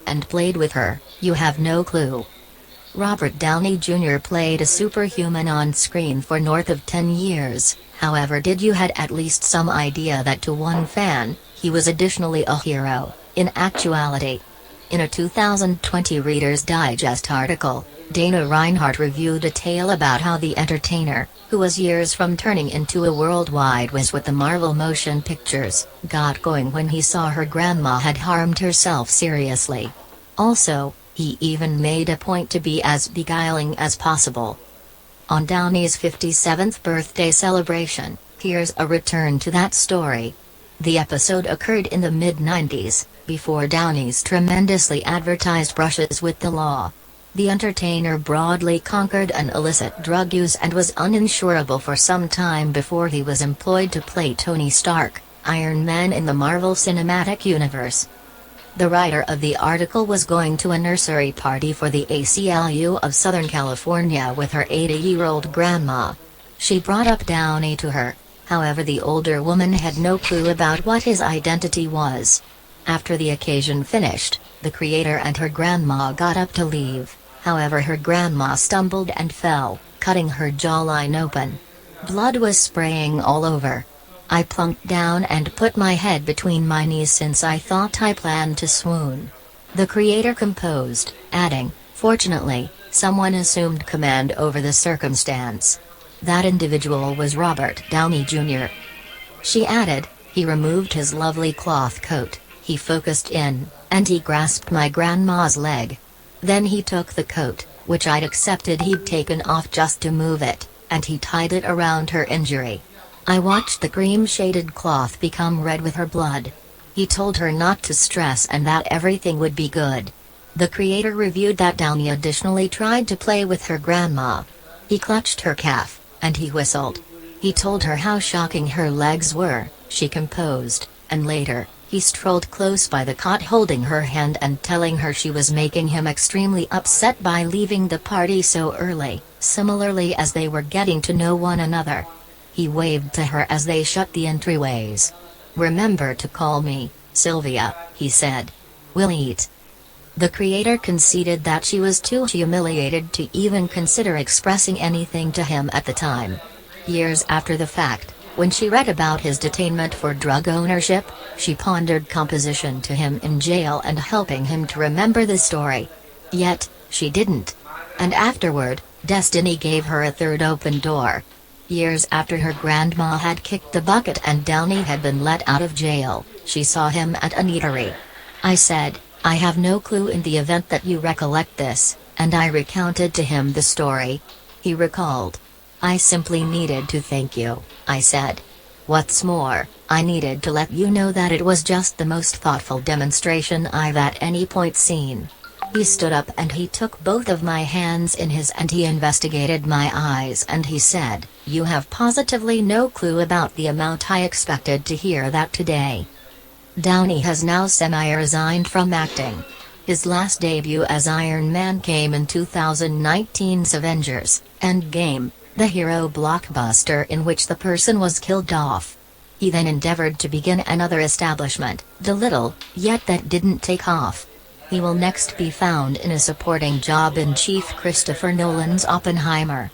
and played with her, you have no clue. Robert Downey Jr. played a superhuman on screen for north of 10 years, however did you had at least some idea that to one fan, he was additionally a hero, in actuality. In a 2020 Reader's Digest article, Dana Reinhardt reviewed a tale about how the entertainer, who was years from turning into a worldwide whiz with the Marvel Motion Pictures, got going when he saw her grandma had harmed herself seriously. Also, he even made a point to be as beguiling as possible. On Downey's 57th birthday celebration, here's a return to that story. The episode occurred in the mid-90s, before Downey's tremendously advertised brushes with the law. The entertainer broadly conquered an illicit drug use and was uninsurable for some time before he was employed to play Tony Stark, Iron Man in the Marvel Cinematic Universe. The writer of the article was going to a nursery party for the ACLU of Southern California with her 80-year-old grandma. She brought up Downey to her, however the older woman had no clue about what his identity was. After the occasion finished, the creator and her grandma got up to leave, however her grandma stumbled and fell, cutting her jawline open. Blood was spraying all over. I plunked down and put my head between my knees since I thought I planned to swoon. The creator composed, adding, "Fortunately, someone assumed command over the circumstance. That individual was Robert Downey Jr." She added, "He removed his lovely cloth coat, he focused in, and he grasped my grandma's leg. Then he took the coat, which I'd accepted he'd taken off just to move it, and he tied it around her injury. I watched the cream-shaded cloth become red with her blood. He told her not to stress and that everything would be good." The creator reviewed that Downey additionally tried to play with her grandma. He clutched her calf, and he whistled. He told her how shocking her legs were, she composed, and later, he strolled close by the cot holding her hand and telling her she was making him extremely upset by leaving the party so early, similarly as they were getting to know one another. He waved to her as they shut the entryways. "Remember to call me, Sylvia," he said. "We'll eat." The creator conceded that she was too humiliated to even consider expressing anything to him at the time. Years after the fact, when she read about his detainment for drug ownership, she pondered composition to him in jail and helping him to remember the story. Yet, she didn't. And afterward, destiny gave her a third open door. Years after her grandma had kicked the bucket and Downey had been let out of jail, she saw him at an eatery. "I said, I have no clue in the event that you recollect this, and I recounted to him the story." He recalled. "I simply needed to thank you," I said. "What's more, I needed to let you know that it was just the most thoughtful demonstration I've at any point seen." He stood up and he took both of my hands in his and he investigated my eyes and he said, "You have positively no clue about the amount I expected to hear that today." Downey has now semi-resigned from acting. His last debut as Iron Man came in 2019's Avengers: Endgame, the hero blockbuster in which the person was killed off. He then endeavored to begin another establishment, Dolittle, yet that didn't take off. He will next be found in a supporting job in Chief Christopher Nolan's Oppenheimer.